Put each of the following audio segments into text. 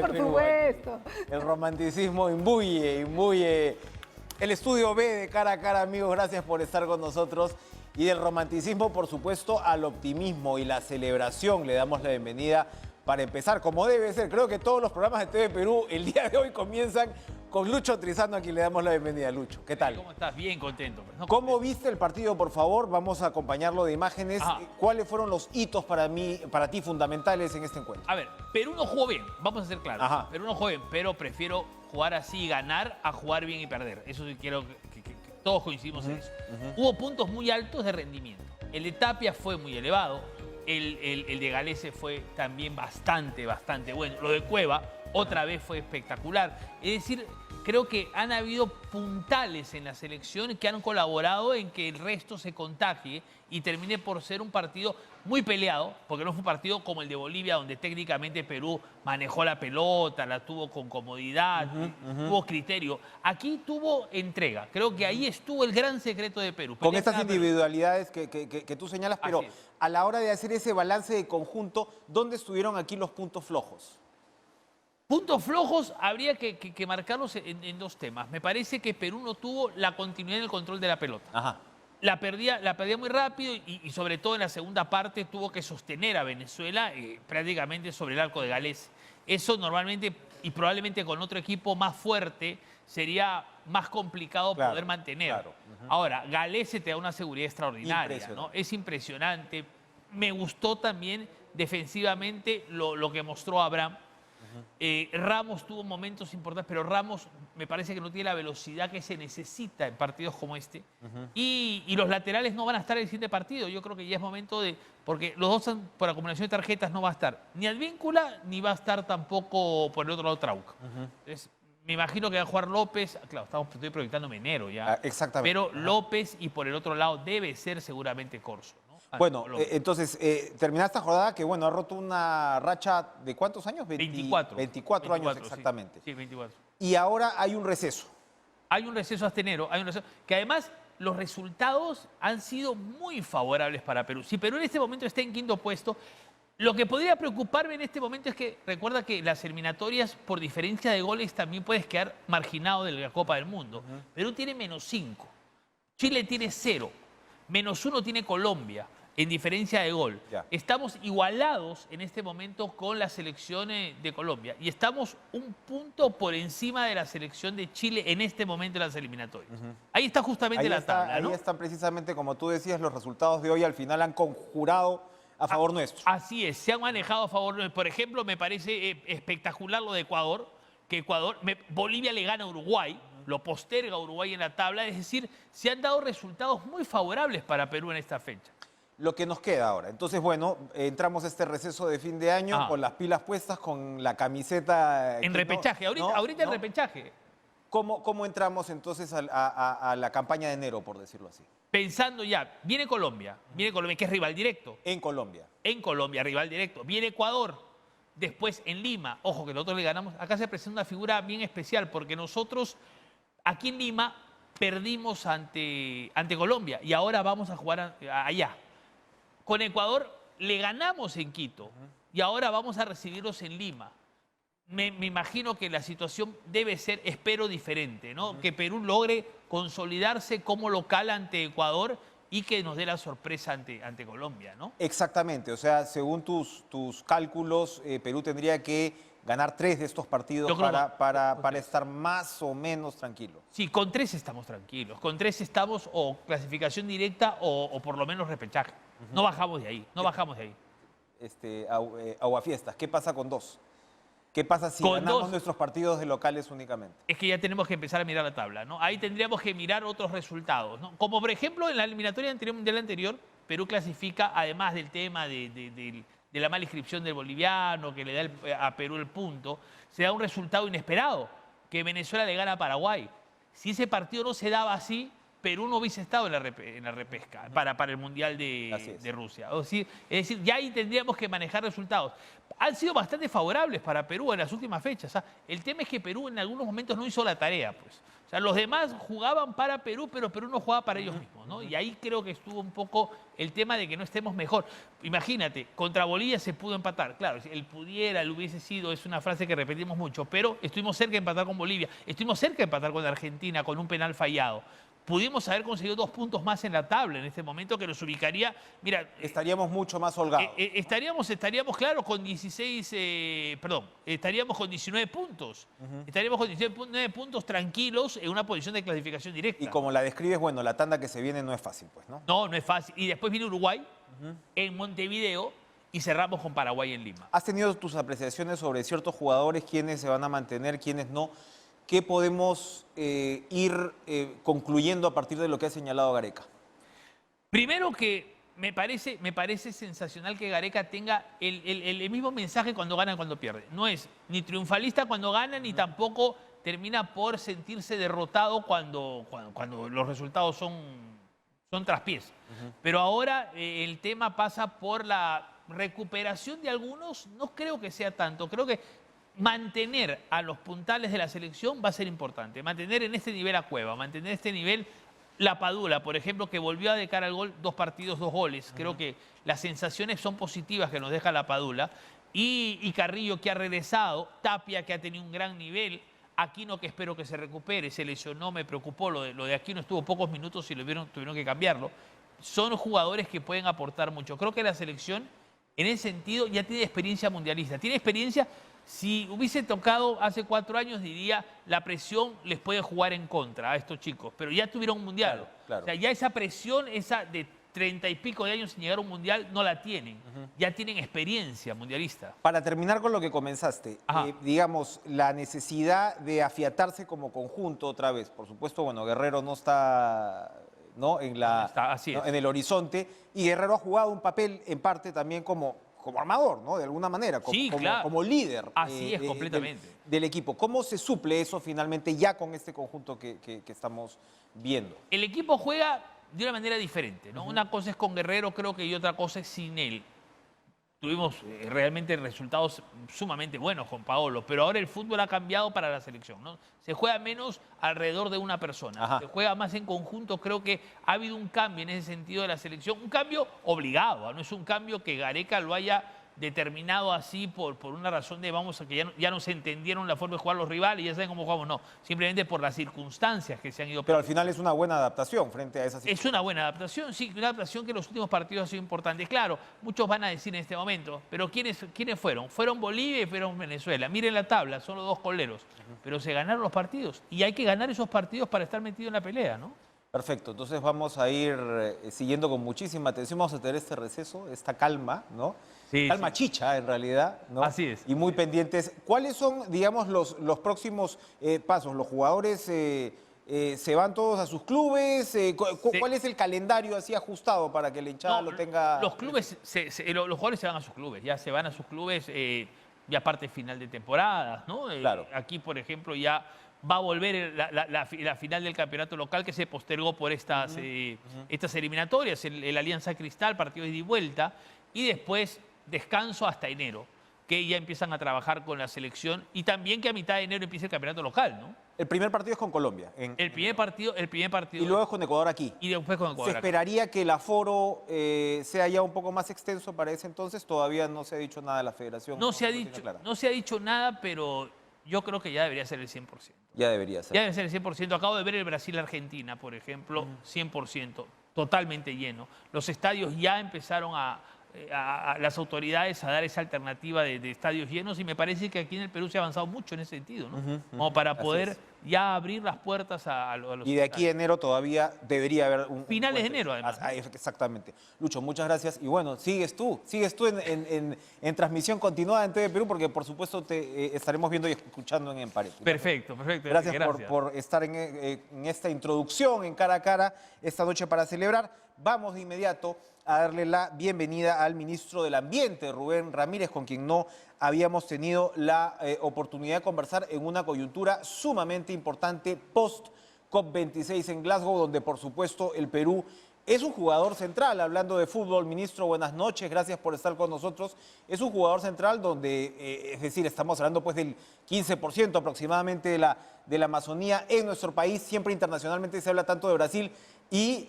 Por Perú. supuesto. El romanticismo imbuye. El estudio B de Cara a Cara, amigos, gracias por estar con nosotros. Y del romanticismo, por supuesto, al optimismo y la celebración. Le damos la bienvenida para empezar, como debe ser. Creo que todos los programas de TV Perú el día de hoy comienzan con Lucho Trizano, a quien le damos la bienvenida. Lucho, ¿qué tal? ¿Cómo estás? Bien contento. Pues, ¿no? ¿Cómo viste el partido, por favor? Vamos a acompañarlo de imágenes. Ajá. ¿Cuáles fueron los hitos para ti fundamentales en este encuentro? A ver, Perú no jugó bien, vamos a ser claros. Ajá. Perú no jugó bien, pero prefiero jugar así y ganar a jugar bien y perder. Eso sí quiero que todos coincidimos en eso. Hubo puntos muy altos de rendimiento. El de Tapia fue muy elevado, el de Galese fue también bastante bueno. Lo de Cueva otra vez fue espectacular. Es decir, creo que han habido puntales en la selección que han colaborado en que el resto se contagie y termine por ser un partido muy peleado, porque no fue un partido como el de Bolivia, donde técnicamente Perú manejó la pelota, la tuvo con comodidad, tuvo criterio. Aquí tuvo entrega. Creo que ahí estuvo el gran secreto de Perú. Con Pelea estas cada individualidades que tú señalas, pero Así es. a la hora de hacer ese balance de conjunto, ¿dónde estuvieron aquí los puntos flojos? Puntos flojos habría que marcarlos en dos temas. Me parece que Perú no tuvo la continuidad en el control de la pelota. Ajá. La perdía muy rápido y sobre todo en la segunda parte tuvo que sostener a Venezuela prácticamente sobre el arco de Gales. Eso normalmente y probablemente con otro equipo más fuerte sería más complicado Claro, poder mantener. claro. Ahora, Galese te da una seguridad extraordinaria, Impresionante. ¿no? Es impresionante. Me gustó también defensivamente lo que mostró Abraham. Ramos tuvo momentos importantes, pero Ramos me parece que no tiene la velocidad que se necesita en partidos como este. Y los laterales no van a estar en el siguiente partido. Yo creo que ya es momento de... Porque los dos por acumulación de tarjetas no va a estar ni Advíncula, ni va a estar tampoco por el otro lado Trauco. Entonces, me imagino que va a jugar López. Claro, estoy proyectándome enero ya. Exactamente. Pero López y por el otro lado debe ser seguramente Corso, ¿no? Bueno, Colombia. entonces, terminada esta jornada que, bueno, ha roto una racha de ¿cuántos años? 24. 24 años sí. exactamente. Sí, 24. Y ahora hay un receso. Hay un receso hasta enero, que además los resultados han sido muy favorables para Perú. Si Perú en este momento está en quinto puesto, lo que podría preocuparme en este momento es que recuerda que las eliminatorias por diferencia de goles también puedes quedar marginado de la Copa del Mundo. Perú tiene -5, Chile tiene 0, -1 tiene Colombia en diferencia de gol. Ya. Estamos igualados en este momento con la selección de Colombia y estamos un punto por encima de la selección de Chile en este momento de las eliminatorias. Ahí está justamente la tabla, ¿no? Ahí están precisamente, como tú decías, los resultados de hoy al final han conjurado a favor nuestro. Así es, se han manejado a favor. Por ejemplo, me parece espectacular lo de Ecuador, que Bolivia le gana a Uruguay, lo posterga a Uruguay en la tabla, es decir, se han dado resultados muy favorables para Perú en esta fecha. Lo que nos queda ahora. Entonces, bueno, entramos a este receso de fin de año con las pilas puestas, con la camiseta... En repechaje, ahorita en repechaje. ¿Cómo entramos entonces a la campaña de enero, por decirlo así? Pensando ya, viene Colombia, que es rival directo. En Colombia. En Colombia, rival directo. Viene Ecuador, después en Lima. Ojo, que nosotros le ganamos. Acá se presenta una figura bien especial, porque nosotros aquí en Lima perdimos ante Colombia y ahora vamos a jugar allá. Con Ecuador le ganamos en Quito y ahora vamos a recibirlos en Lima. Me imagino que la situación debe ser, espero, diferente, ¿no? Que Perú logre consolidarse como local ante Ecuador y que nos dé la sorpresa ante Colombia, ¿no? Exactamente, o sea, según tus cálculos, Perú tendría que ganar 3 de estos partidos para estar más o menos tranquilo. Sí, con 3 estamos tranquilos. Con 3 estamos o clasificación directa o por lo menos repechaje. No bajamos de ahí, no bajamos de ahí. Aguafiestas, ¿qué pasa con 2? ¿Qué pasa si Con ganamos 2, nuestros partidos de locales únicamente? es que ya tenemos que empezar a mirar la tabla, ¿no? Ahí tendríamos que mirar otros resultados, ¿no? Como por ejemplo en la eliminatoria mundial anterior, Perú clasifica, además del tema de la mala inscripción del boliviano, que le da a Perú el punto, se da un resultado inesperado, que Venezuela le gana a Paraguay. Si ese partido no se daba así, Perú no hubiese estado en la repesca para el Mundial de Rusia. Es decir, ya ahí tendríamos que manejar resultados. Han sido bastante favorables para Perú en las últimas fechas. El tema es que Perú en algunos momentos no hizo la tarea, pues. O sea, los demás jugaban para Perú, pero Perú no jugaba para ellos mismos, ¿no? Y ahí creo que estuvo un poco el tema de que no estemos mejor. Imagínate, contra Bolivia se pudo empatar. Claro, el pudiera, el hubiese sido, es una frase que repetimos mucho, pero estuvimos cerca de empatar con Bolivia, estuvimos cerca de empatar con Argentina con un penal fallado. Pudimos haber conseguido 2 puntos más en la tabla en este momento que nos ubicaría, mira... Estaríamos mucho más holgados. Estaríamos, claro, con 16, estaríamos con 19 puntos. Estaríamos con 19 puntos tranquilos en una posición de clasificación directa. Y como la describes, bueno, la tanda que se viene no es fácil, pues, ¿no? No, no es fácil. Y después viene Uruguay, en Montevideo, y cerramos con Paraguay en Lima. ¿Has tenido tus apreciaciones sobre ciertos jugadores, quiénes se van a mantener, quiénes no? ¿Qué podemos ir concluyendo a partir de lo que ha señalado Gareca? Primero que me parece sensacional que Gareca tenga el mismo mensaje cuando gana y cuando pierde. No es ni triunfalista cuando gana, ni tampoco termina por sentirse derrotado cuando los resultados son traspiés. Pero ahora el tema pasa por la recuperación de algunos. No creo que sea tanto. Creo que mantener a los puntales de la selección va a ser importante. Mantener en este nivel a Cueva, mantener este nivel la Padula, por ejemplo, que volvió a de cara al gol, 2 partidos, 2 goles. Creo que las sensaciones son positivas que nos deja la Padula. Y Carrillo, que ha regresado, Tapia, que ha tenido un gran nivel, Aquino, que espero que se recupere, se lesionó, me preocupó, lo de Aquino estuvo pocos minutos y tuvieron que cambiarlo. Son jugadores que pueden aportar mucho. Creo que la selección, en ese sentido, ya tiene experiencia mundialista. Tiene experiencia. Si hubiese tocado hace 4 años, diría, la presión les puede jugar en contra a estos chicos. Pero ya tuvieron un mundial. Claro, claro. O sea, ya esa presión, esa de 30 y pico de años sin llegar a un mundial, no la tienen. Ya tienen experiencia mundialista. Para terminar con lo que comenzaste, digamos, la necesidad de afiatarse como conjunto otra vez. Por supuesto, bueno, Guerrero no está, ¿no? Así es. en el horizonte, y Guerrero ha jugado un papel en parte también como armador, ¿no? De alguna manera, claro. como líder. Así es, completamente. Del equipo. ¿Cómo se suple eso finalmente ya con este conjunto que estamos viendo? El equipo juega de una manera diferente, ¿no? Una cosa es con Guerrero, creo que, y otra cosa es sin él. Tuvimos realmente resultados sumamente buenos con Paolo, pero ahora el fútbol ha cambiado para la selección, ¿no? Se juega menos alrededor de una persona, se juega más en conjunto. Creo que ha habido un cambio en ese sentido de la selección, un cambio obligado, no es un cambio que Gareca lo haya determinado así por una razón de vamos a que ya no se entendieron la forma de jugar los rivales y ya saben cómo jugamos, no, simplemente por las circunstancias que se han ido. Pero al final es una buena adaptación frente a esas circunstancias. Es una buena adaptación, sí, una adaptación que en los últimos partidos ha sido importante. Claro, muchos van a decir en este momento, pero ¿quiénes fueron? Fueron Bolivia y fueron Venezuela. Miren la tabla, son los 2 coleros, pero se ganaron los partidos y hay que ganar esos partidos para estar metido en la pelea, ¿no? Perfecto, entonces vamos a ir siguiendo con muchísima atención, vamos a tener este receso, esta calma, ¿no? Sí, calma chicha, en realidad, ¿no? Así es. Y muy pendientes. ¿Cuáles son, digamos, los próximos pasos? ¿Los jugadores se van todos a sus clubes? ¿Cuál es el calendario así ajustado para que la hinchada lo tenga? Los clubes, los jugadores se van a sus clubes, ya se van a sus clubes ya parte final de temporada, ¿no? Claro. Aquí, por ejemplo, ya va a volver la final del campeonato local que se postergó por estas eliminatorias, el Alianza Cristal, partido de ida y vuelta, y después descanso hasta enero, que ya empiezan a trabajar con la selección, y también que a mitad de enero empiece el campeonato local, ¿no? El primer partido es con Colombia. El primer partido. Y luego es con Ecuador aquí. Y después con Ecuador. ¿Se esperaría que el aforo sea ya un poco más extenso para ese entonces? Todavía no se ha dicho nada de la federación. No se ha dicho nada, pero yo creo que ya debería ser el 100%. Ya debería ser. Ya debe ser el 100%. Acabo de ver el Brasil-Argentina, por ejemplo, 100%, totalmente lleno. Los estadios ya empezaron a las autoridades a dar esa alternativa de estadios llenos, y me parece que aquí en el Perú se ha avanzado mucho en ese sentido, ¿no? Como para poder ya abrir las puertas a los Y de aquí a enero todavía debería haber finales de enero, además. Exactamente. Lucho, muchas gracias. Y bueno, sigues tú en transmisión continuada en TV Perú, porque por supuesto te estaremos viendo y escuchando en Pared. Perfecto, perfecto. Gracias. Por estar en esta introducción en Cara a Cara esta noche para celebrar. Vamos de inmediato a darle la bienvenida al ministro del Ambiente, Rubén Ramírez, con quien no habíamos tenido la oportunidad de conversar en una coyuntura sumamente importante post-COP26 en Glasgow, donde por supuesto el Perú Es un jugador central, hablando de fútbol. Ministro, buenas noches, gracias por estar con nosotros. Es un jugador central donde, es decir, estamos hablando pues del 15% aproximadamente de la Amazonía en nuestro país. Siempre internacionalmente se habla tanto de Brasil y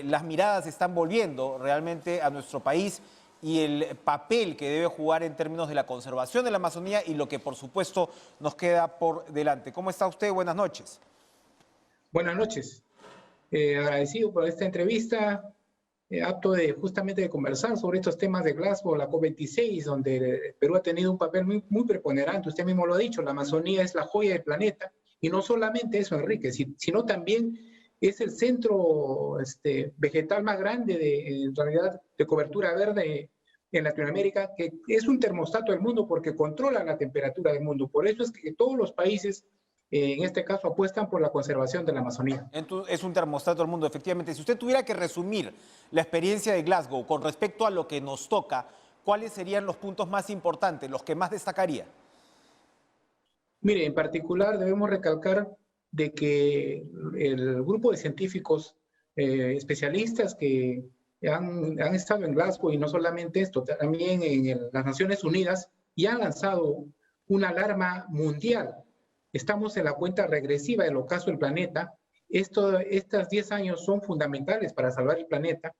las miradas están volviendo realmente a nuestro país y el papel que debe jugar en términos de la conservación de la Amazonía y lo que por supuesto nos queda por delante. ¿Cómo está usted? Buenas noches. Buenas noches. Agradecido por esta entrevista, apto justamente de conversar sobre estos temas de Glasgow, la COP26, donde Perú ha tenido un papel muy preponderante. Usted mismo lo ha dicho, la Amazonía es la joya del planeta, y no solamente eso, Enrique, sino también es el centro vegetal más grande en realidad de cobertura verde en Latinoamérica, que es un termostato del mundo porque controla la temperatura del mundo. Por eso es que todos los países en este caso apuestan por la conservación de la Amazonía. Es un termostato del mundo, efectivamente. Si usted tuviera que resumir la experiencia de Glasgow con respecto a lo que nos toca, ¿cuáles serían los puntos más importantes, los que más destacaría? Mire, en particular debemos recalcar de que el grupo de científicos especialistas que han estado en Glasgow, y no solamente esto, también en las Naciones Unidas, y han lanzado una alarma mundial. Estamos en la cuenta regresiva del ocaso del planeta. Estos 10 años son fundamentales para salvar el planeta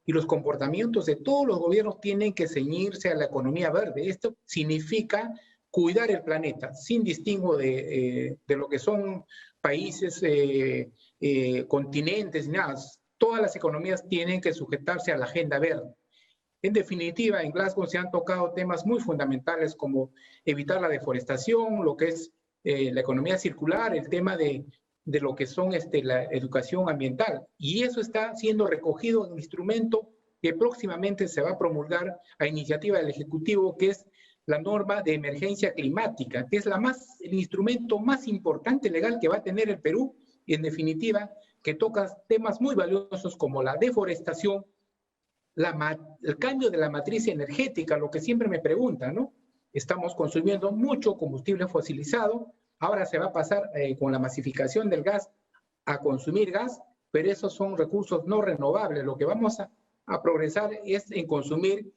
y los comportamientos de todos los gobiernos tienen que ceñirse a la economía verde. Esto significa cuidar el planeta sin distingo de lo que son países, continentes, nada. Todas las economías tienen que sujetarse a la agenda verde. En definitiva, en Glasgow se han tocado temas muy fundamentales como evitar la deforestación, lo que es la economía circular, el tema de lo que son la educación ambiental. Y eso está siendo recogido en un instrumento que próximamente se va a promulgar a iniciativa del Ejecutivo, que es la norma de emergencia climática, que es el instrumento más importante legal que va a tener el Perú, y en definitiva, que toca temas muy valiosos como la deforestación, el cambio de la matriz energética, lo que siempre me preguntan, ¿no? Estamos consumiendo mucho combustible fosilizado, ahora se va a pasar con la masificación del gas a consumir gas, pero esos son recursos no renovables. Lo que vamos a progresar es en consumir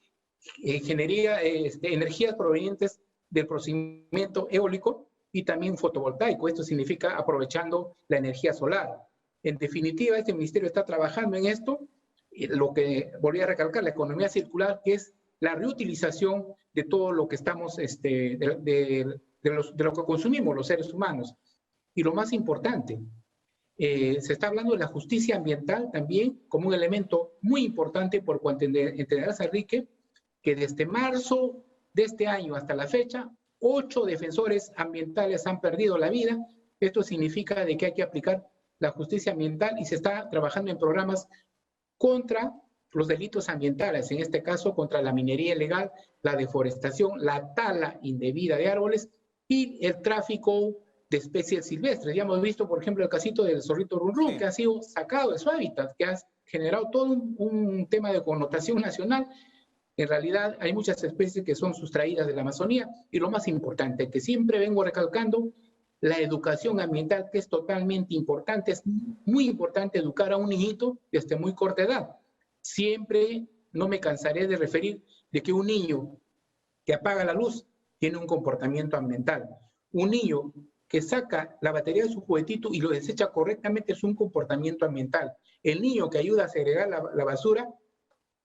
energías provenientes del procesamiento eólico y también fotovoltaico. Esto significa aprovechando la energía solar. En definitiva, este ministerio está trabajando en esto, lo que volví a recalcar, la economía circular, que es la reutilización de todo lo que estamos, de lo que consumimos los seres humanos. Y lo más importante, se está hablando de la justicia ambiental también como un elemento muy importante, por cuanto entenderás, Enrique, que desde marzo de este año hasta la fecha, 8 defensores ambientales han perdido la vida. Esto significa de que hay que aplicar la justicia ambiental y se está trabajando en programas contra los delitos ambientales, en este caso contra la minería ilegal, la deforestación, la tala indebida de árboles y el tráfico de especies silvestres. Ya hemos visto, por ejemplo, el casito del zorrito runrún, que ha sido sacado de su hábitat, que ha generado todo un tema de connotación nacional. En realidad hay muchas especies que son sustraídas de la Amazonía y lo más importante, que siempre vengo recalcando, la educación ambiental, que es totalmente importante. Es muy importante educar a un niñito desde muy corta edad. Siempre no me cansaré de referir de que un niño que apaga la luz tiene un comportamiento ambiental. Un niño que saca la batería de su juguetito y lo desecha correctamente es un comportamiento ambiental. El niño que ayuda a segregar la basura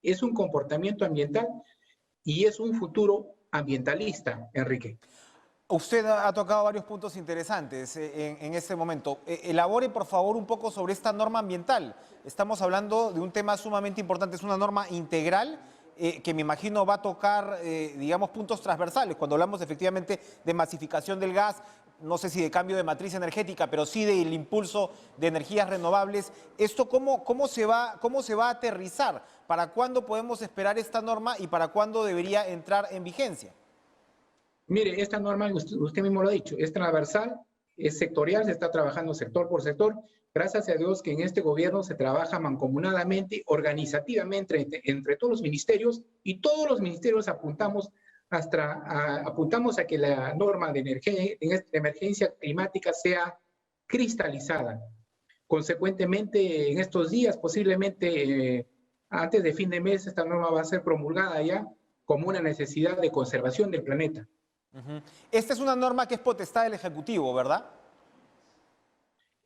es un comportamiento ambiental y es un futuro ambientalista, Enrique. Usted ha tocado varios puntos interesantes en este momento. Elabore, por favor, un poco sobre esta norma ambiental. Estamos hablando de un tema sumamente importante, es una norma integral que me imagino va a tocar, digamos, puntos transversales. Cuando hablamos efectivamente de masificación del gas, no sé si de cambio de matriz energética, pero sí del impulso de energías renovables. ¿Esto cómo se va a aterrizar? ¿Para cuándo podemos esperar esta norma y para cuándo debería entrar en vigencia? Mire, esta norma, usted mismo lo ha dicho, es transversal, es sectorial, se está trabajando sector por sector. Gracias a Dios que en este gobierno se trabaja mancomunadamente, organizativamente entre todos los ministerios, y todos los ministerios apuntamos a que la norma de emergencia climática sea cristalizada. Consecuentemente, en estos días, posiblemente antes de fin de mes, esta norma va a ser promulgada ya como una necesidad de conservación del planeta. Esta es una norma que es potestad del Ejecutivo, ¿verdad?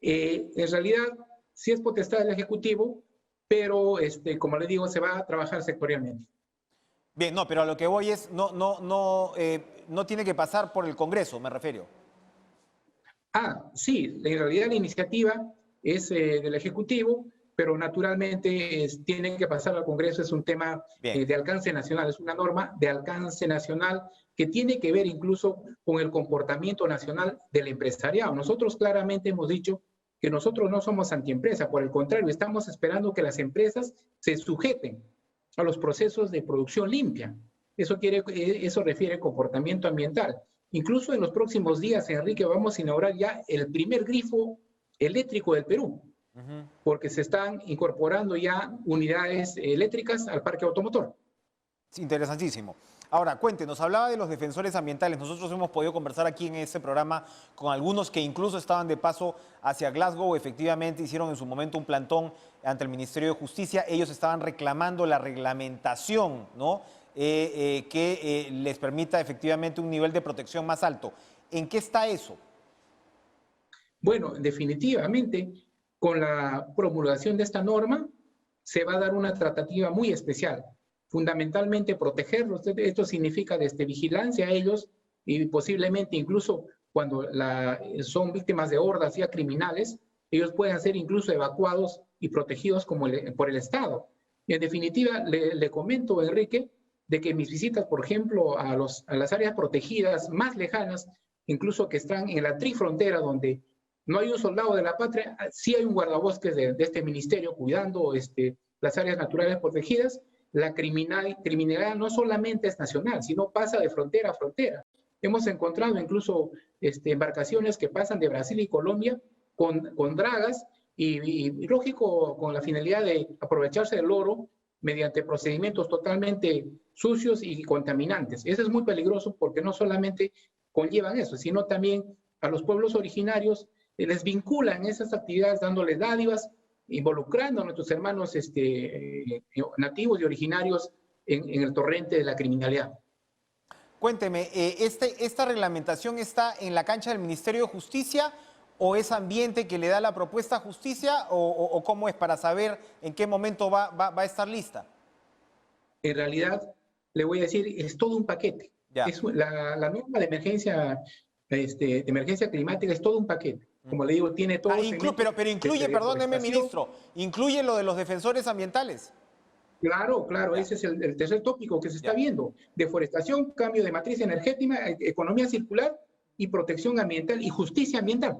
En realidad, sí es potestad del Ejecutivo, pero como le digo, se va a trabajar sectorialmente. Bien, no, pero a lo que voy es, no tiene que pasar por el Congreso, me refiero. Sí, en realidad la iniciativa es del Ejecutivo, pero naturalmente tiene que pasar al Congreso, es un tema de alcance nacional, es una norma de alcance nacional que tiene que ver incluso con el comportamiento nacional del empresariado. Nosotros claramente hemos dicho que nosotros no somos antiempresa, por el contrario, estamos esperando que las empresas se sujeten a los procesos de producción limpia. Eso refiere comportamiento ambiental. Incluso en los próximos días, Enrique, vamos a inaugurar ya el primer grifo eléctrico del Perú, porque se están incorporando ya unidades eléctricas al parque automotor. Interesantísimo. Ahora, cuéntenos, hablaba de los defensores ambientales. Nosotros hemos podido conversar aquí en este programa con algunos que incluso estaban de paso hacia Glasgow. Efectivamente, hicieron en su momento un plantón ante el Ministerio de Justicia. Ellos estaban reclamando la reglamentación, ¿no? Que les permita efectivamente un nivel de protección más alto. ¿En qué está eso? Bueno, definitivamente, con la promulgación de esta norma, se va a dar una tratativa muy especial. Fundamentalmente protegerlos. Esto significa desde vigilancia a ellos y posiblemente incluso cuando son víctimas de hordas ya criminales, ellos pueden ser incluso evacuados y protegidos por el Estado. Y en definitiva, le comento, Enrique, de que mis visitas, por ejemplo, a las áreas protegidas más lejanas, incluso que están en la trifrontera, donde no hay un soldado de la patria, sí hay un guardabosques de este ministerio cuidando las áreas naturales protegidas. La criminalidad no solamente es nacional, sino pasa de frontera a frontera. Hemos encontrado incluso embarcaciones que pasan de Brasil y Colombia con dragas y lógico, con la finalidad de aprovecharse del oro mediante procedimientos totalmente sucios y contaminantes. Eso es muy peligroso porque no solamente conllevan eso, sino también a los pueblos originarios les vinculan esas actividades dándoles dádivas, involucrando a nuestros hermanos nativos y originarios en el torrente de la criminalidad. Cuénteme, ¿esta reglamentación está en la cancha del Ministerio de Justicia o es Ambiente que le da la propuesta a Justicia o cómo es para saber en qué momento va a estar lista? En realidad, le voy a decir, es todo un paquete. La norma de emergencia climática es todo un paquete. Como le digo, tiene todo. Pero incluye, perdóneme, ministro, incluye lo de los defensores ambientales. Claro, ese es el tercer tópico que se está viendo. Deforestación, cambio de matriz energética, economía circular y protección ambiental y justicia ambiental.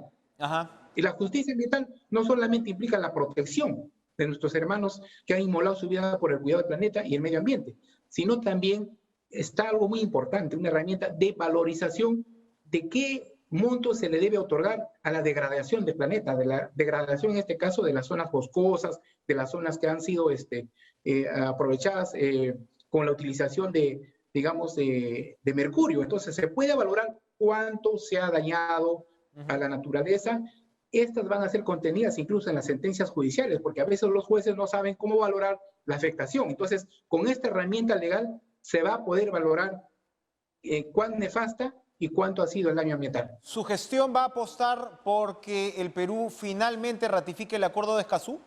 Y la justicia ambiental no solamente implica la protección de nuestros hermanos que han inmolado su vida por el cuidado del planeta y el medio ambiente, sino también está algo muy importante, una herramienta de valorización de qué monto se le debe otorgar a la degradación del planeta, de la degradación en este caso de las zonas boscosas, de las zonas que han sido aprovechadas con la utilización digamos, de mercurio. Entonces se puede valorar cuánto se ha dañado a la naturaleza. Estas van a ser contenidas incluso en las sentencias judiciales, porque a veces los jueces no saben cómo valorar la afectación. Entonces, con esta herramienta legal se va a poder valorar cuán nefasta y cuánto ha sido el daño ambiental. ¿Su gestión va a apostar porque el Perú finalmente ratifique el Acuerdo de Escazú?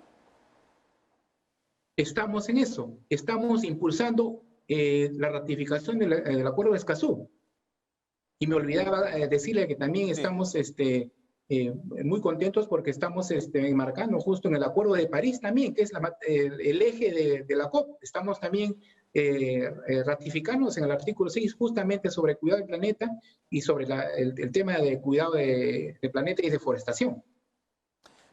Estamos en eso. Estamos impulsando la ratificación del Acuerdo de Escazú. Y me olvidaba decirle que también estamos muy contentos porque estamos enmarcando justo en el Acuerdo de París también, que es el eje de la COP. Estamos también ratificándonos en el artículo 6 justamente sobre el cuidado del planeta y sobre el tema de cuidado del planeta y deforestación.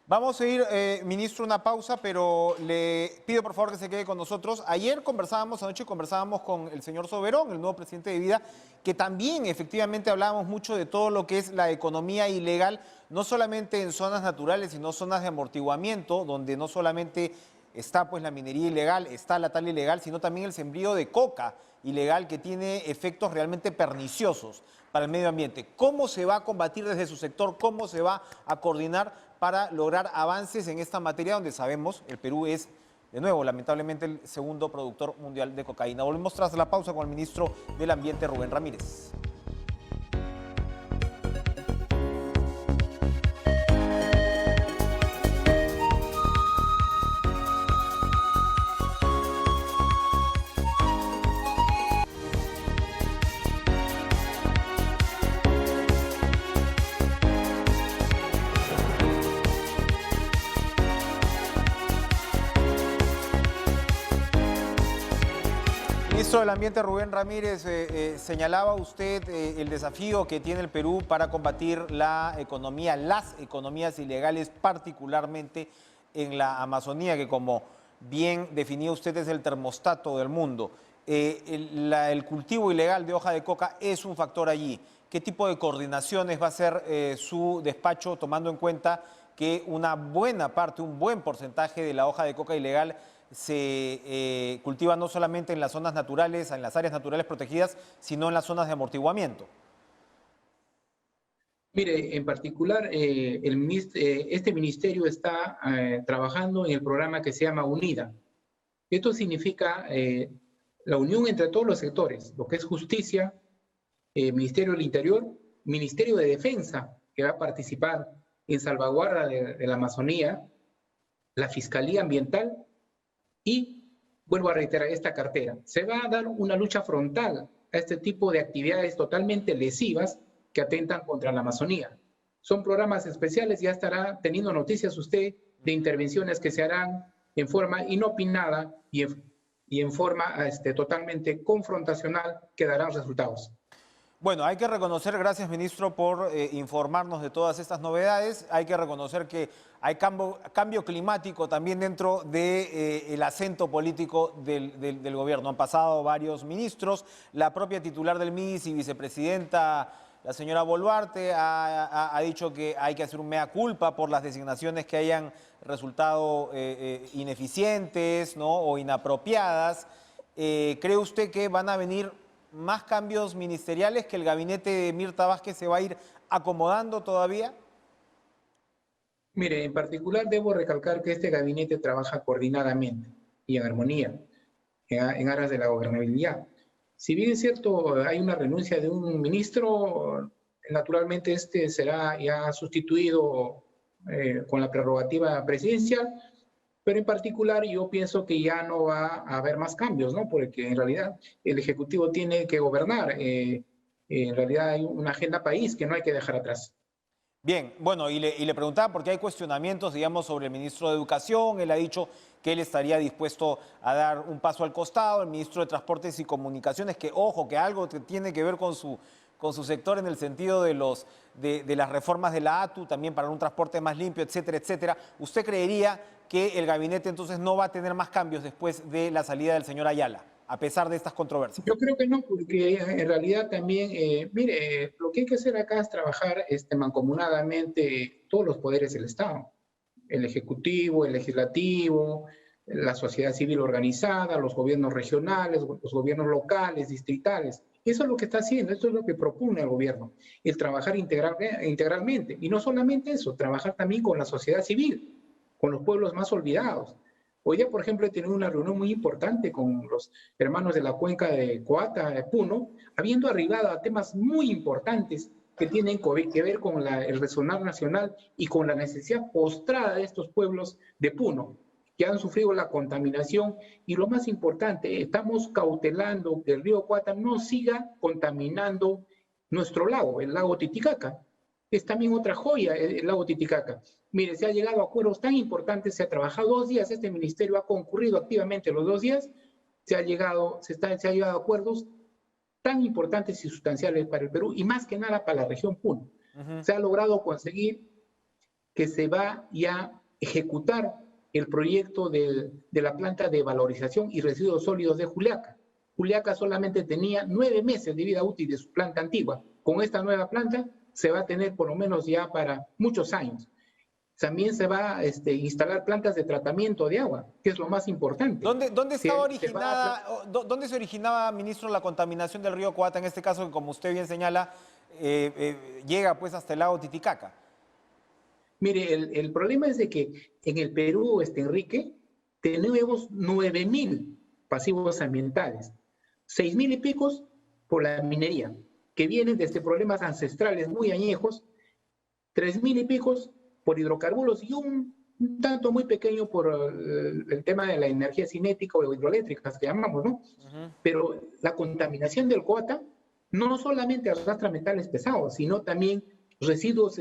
Vamos a ir, ministro, una pausa, pero le pido por favor que se quede con nosotros. Anoche conversábamos con el señor Soberón, el nuevo presidente de Vida, que también efectivamente hablábamos mucho de todo lo que es la economía ilegal, no solamente en zonas naturales, sino zonas de amortiguamiento, donde no solamente está pues la minería ilegal, está la tala ilegal, sino también el sembrío de coca ilegal que tiene efectos realmente perniciosos para el medio ambiente. ¿Cómo se va a combatir desde su sector? ¿Cómo se va a coordinar para lograr avances en esta materia donde sabemos el Perú es, de nuevo, lamentablemente el segundo productor mundial de cocaína. Volvemos tras la pausa con el ministro del Ambiente, Rubén Ramírez. Ministro del Ambiente, Rubén Ramírez, señalaba usted el desafío que tiene el Perú para combatir las economías ilegales, particularmente en la Amazonía, que como bien definió usted es el termostato del mundo. El cultivo ilegal de hoja de coca es un factor allí. ¿Qué tipo de coordinaciones va a hacer su despacho, tomando en cuenta que una buena parte, un buen porcentaje de la hoja de coca ilegal se cultiva no solamente en las zonas naturales, en las áreas naturales protegidas, sino en las zonas de amortiguamiento? Mire, en particular, este ministerio está trabajando en el programa que se llama UNIDA. Esto significa la unión entre todos los sectores, lo que es justicia, Ministerio del Interior, Ministerio de Defensa, que va a participar en salvaguarda de la Amazonía, la Fiscalía Ambiental y, vuelvo a reiterar, esta cartera. Se va a dar una lucha frontal a este tipo de actividades totalmente lesivas que atentan contra la Amazonía. Son programas especiales, ya estará teniendo noticias usted de intervenciones que se harán en forma inopinada y en forma totalmente confrontacional, que darán resultados. Bueno, hay que reconocer, gracias ministro por informarnos de todas estas novedades, hay que reconocer que hay cambio climático también dentro del acento político del gobierno. Han pasado varios ministros, la propia titular del MIDIS y vicepresidenta, la señora Boluarte, ha dicho que hay que hacer un mea culpa por las designaciones que hayan resultado ineficientes, ¿no?, o inapropiadas. ¿Cree usted que van a venir más cambios ministeriales, que el gabinete de Mirta Vázquez se va a ir acomodando todavía? Mire, en particular debo recalcar que este gabinete trabaja coordinadamente y en armonía, en aras de la gobernabilidad. Si bien es cierto, hay una renuncia de un ministro, naturalmente este será ya sustituido con la prerrogativa presidencial, pero en particular yo pienso que ya no va a haber más cambios, ¿no? Porque en realidad el Ejecutivo tiene que gobernar. En realidad hay una agenda país que no hay que dejar atrás. Bien, bueno, y le preguntaba porque hay cuestionamientos, digamos, sobre el ministro de Educación. Él ha dicho que él estaría dispuesto a dar un paso al costado. El ministro de Transportes y Comunicaciones, que ojo, que algo tiene que ver con su sector en el sentido de las reformas de la ATU, también para un transporte más limpio, etcétera, etcétera. ¿Usted creería que el gabinete entonces no va a tener más cambios después de la salida del señor Ayala, a pesar de estas controversias? Yo creo que no, porque en realidad también, mire, lo que hay que hacer acá es trabajar mancomunadamente todos los poderes del Estado, el Ejecutivo, el Legislativo, la sociedad civil organizada, los gobiernos regionales, los gobiernos locales, distritales. Eso es lo que está haciendo, eso es lo que propone el gobierno, el trabajar integralmente. Y no solamente eso, trabajar también con la sociedad civil, con los pueblos más olvidados. Hoy día, por ejemplo, he tenido una reunión muy importante con los hermanos de la cuenca de Coata, de Puno, habiendo arribado a temas muy importantes que tienen que ver con el resonar nacional y con la necesidad postrada de estos pueblos de Puno, que han sufrido la contaminación. Y lo más importante, estamos cautelando que el río Coata no siga contaminando nuestro lago, el lago Titicaca. Es también otra joya el lago Titicaca. Mire, se ha llegado a acuerdos tan importantes, se ha trabajado 2 días, este ministerio ha concurrido activamente los 2 días, se ha llegado a acuerdos tan importantes y sustanciales para el Perú y más que nada para la región Puno. Se ha logrado conseguir que se va ya a ejecutar el proyecto de la planta de valorización y residuos sólidos de Juliaca. Juliaca solamente tenía 9 meses de vida útil de su planta antigua. Con esta nueva planta se va a tener por lo menos ya para muchos años. También se va a instalar plantas de tratamiento de agua, que es lo más importante. ¿Dónde se originaba, ministro, la contaminación del río Coata, en este caso, que como usted bien señala, llega pues hasta el lago Titicaca? Mire, el problema es de que en el Perú, Enrique, tenemos 9.000 pasivos ambientales, 6.000 y picos por la minería, que vienen desde problemas ancestrales muy añejos, 3.000 y picos por hidrocarburos y un tanto muy pequeño por el tema de la energía cinética o hidroeléctricas que llamamos, ¿no? Pero la contaminación del Coata no solamente arrastra metales pesados, sino también residuos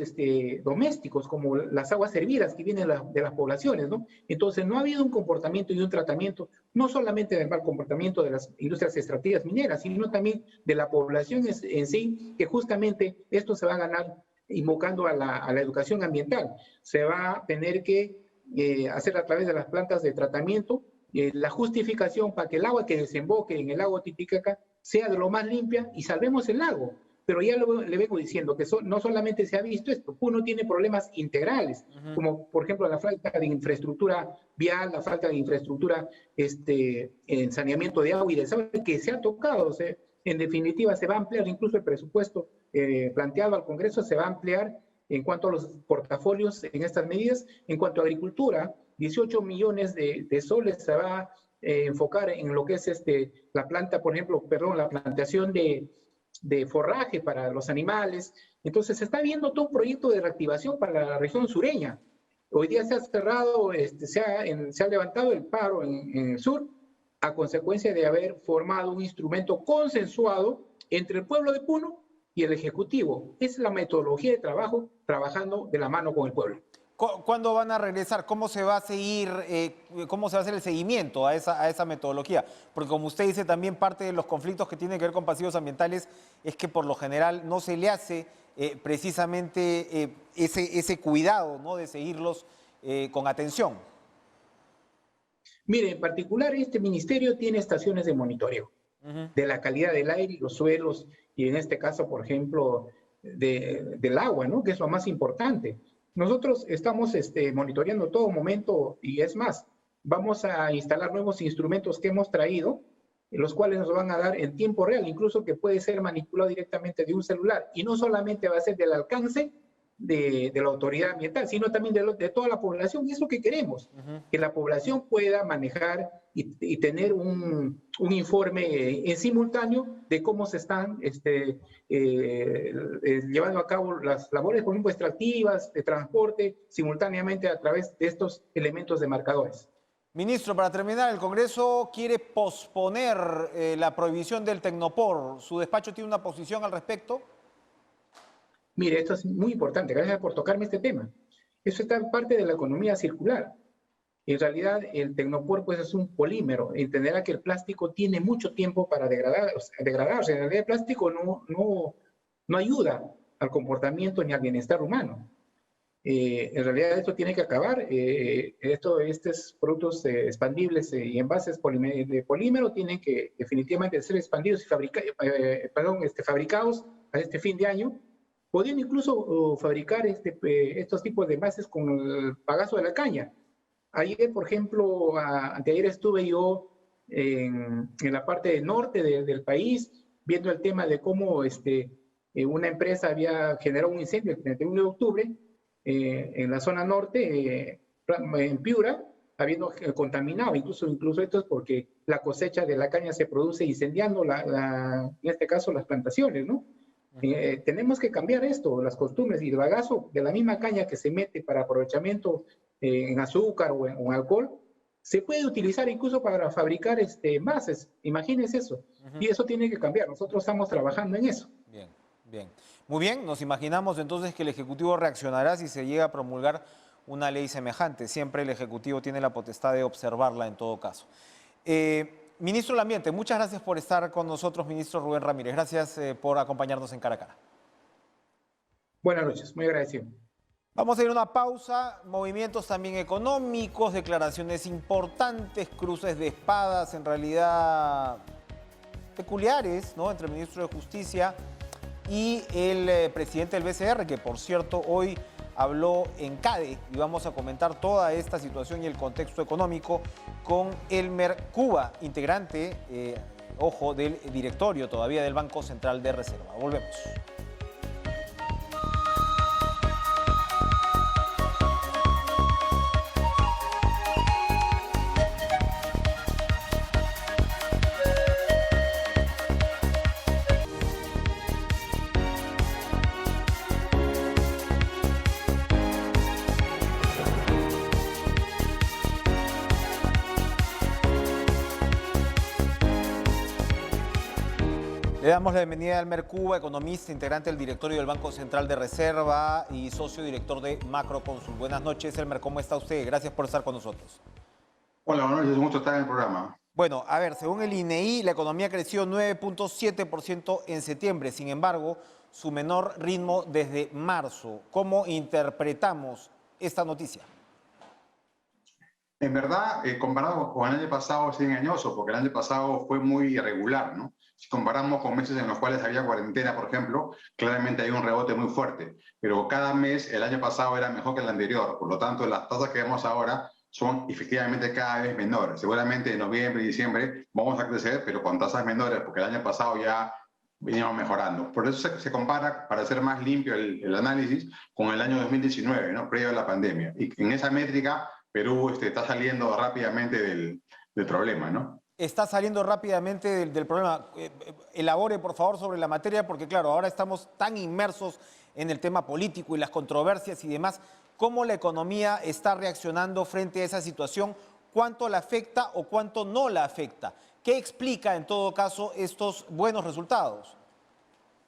domésticos, como las aguas hervidas que vienen de las poblaciones, ¿no? Entonces, no ha habido un comportamiento y un tratamiento, no solamente del mal comportamiento de las industrias extractivas mineras, sino también de la población en sí, que justamente esto se va a ganar invocando a la educación ambiental. Se va a tener que hacer a través de las plantas de tratamiento la justificación para que el agua que desemboque en el lago Titicaca sea de lo más limpia y salvemos el lago. Pero ya le vengo diciendo que no solamente se ha visto esto, Puno tiene problemas integrales, como por ejemplo la falta de infraestructura vial, la falta de infraestructura en saneamiento de agua y desagüe, que se ha tocado. O sea, en definitiva, se va a ampliar incluso el presupuesto planteado al Congreso, se va a ampliar en cuanto a los portafolios en estas medidas. En cuanto a agricultura, 18 millones de soles se va a enfocar en lo que es la planta, por ejemplo, la plantación de forraje para los animales. Entonces se está viendo todo un proyecto de reactivación para la región sureña. Hoy día se ha cerrado, se ha levantado el paro en el sur a consecuencia de haber formado un instrumento consensuado entre el pueblo de Puno y el Ejecutivo. Es la metodología de trabajo, trabajando de la mano con el pueblo. ¿Cuándo van a regresar? ¿Cómo se va a seguir, cómo se va a hacer el seguimiento a esa metodología? Porque como usted dice, también parte de los conflictos que tienen que ver con pasivos ambientales es que por lo general no se le hace precisamente ese cuidado, ¿no?, de seguirlos con atención. Mire, en particular este ministerio tiene estaciones de monitoreo de la calidad del aire y los suelos, y en este caso, por ejemplo, del agua, ¿no?, que es lo más importante. Nosotros estamos monitoreando todo momento, y es más, vamos a instalar nuevos instrumentos que hemos traído, los cuales nos van a dar en tiempo real, incluso que puede ser manipulado directamente de un celular, y no solamente va a ser del alcance de la autoridad ambiental, sino también de toda la población, y es lo que queremos, que la población pueda manejar y tener un informe en simultáneo de cómo se están llevando a cabo las labores, por ejemplo, extractivas, de transporte, simultáneamente a través de estos elementos de marcadores. Ministro, para terminar, el Congreso quiere posponer la prohibición del Tecnopor. ¿Su despacho tiene una posición al respecto? Mire, esto es muy importante, gracias por tocarme este tema. Eso está en parte de la economía circular. En realidad, el Tecnopor pues, es un polímero. Entenderá que el plástico tiene mucho tiempo para degradarse. En realidad, el plástico no ayuda al comportamiento ni al bienestar humano. En realidad, esto tiene que acabar. Estos productos expandibles y envases de polímero tienen que definitivamente ser expandidos y fabricados a este fin de año. Podían incluso fabricar estos tipos de envases con el bagazo de la caña. Ayer, por ejemplo, anteayer estuve yo en la parte norte del país viendo el tema de cómo una empresa había generado un incendio el 31 de octubre en la zona norte, en Piura, habiendo contaminado. Incluso esto es porque la cosecha de la caña se produce incendiando, en este caso, las plantaciones, ¿no? Tenemos que cambiar esto, las costumbres, y el bagazo de la misma caña que se mete para aprovechamiento en azúcar o en alcohol, se puede utilizar incluso para fabricar envases. Imagínense eso. Y eso tiene que cambiar. Nosotros estamos trabajando en eso. Bien, bien. Muy bien, nos imaginamos entonces que el Ejecutivo reaccionará si se llega a promulgar una ley semejante. Siempre el Ejecutivo tiene la potestad de observarla en todo caso. Ministro del Ambiente, muchas gracias por estar con nosotros, ministro Rubén Ramírez. Gracias por acompañarnos en Cara a Cara. Buenas noches, muy agradecido. Vamos a ir a una pausa, movimientos también económicos, declaraciones importantes, cruces de espadas en realidad peculiares, ¿no?, entre el ministro de Justicia y el presidente del BCR, que por cierto hoy habló en CADE, y vamos a comentar toda esta situación y el contexto económico con Elmer Cuba, integrante, ojo, del directorio todavía del Banco Central de Reserva. Volvemos. Le damos la bienvenida a Elmer Cuba, economista, integrante del directorio del Banco Central de Reserva y socio director de Macroconsul. Buenas noches, Elmer, ¿cómo está usted? Gracias por estar con nosotros. Hola, buenas noches, un gusto estar en el programa. Bueno, a ver, según el INEI, la economía creció 9.7% en septiembre, sin embargo, su menor ritmo desde marzo. ¿Cómo interpretamos esta noticia? En verdad, comparado con el año pasado es engañoso, porque el año pasado fue muy irregular, ¿no? Si comparamos con meses en los cuales había cuarentena, por ejemplo, claramente hay un rebote muy fuerte, pero cada mes el año pasado era mejor que el anterior, por lo tanto las tasas que vemos ahora son efectivamente cada vez menores. Seguramente en noviembre y diciembre vamos a crecer, pero con tasas menores, porque el año pasado ya veníamos mejorando. Por eso se compara, para hacer más limpio el análisis, con el año 2019, ¿no? Previo a la pandemia. Y en esa métrica, Perú está saliendo rápidamente del problema, ¿no? Está saliendo rápidamente del problema. Elabore, por favor, sobre la materia, porque claro, ahora estamos tan inmersos en el tema político y las controversias y demás. ¿Cómo la economía está reaccionando frente a esa situación? ¿Cuánto la afecta o cuánto no la afecta? ¿Qué explica, en todo caso, estos buenos resultados?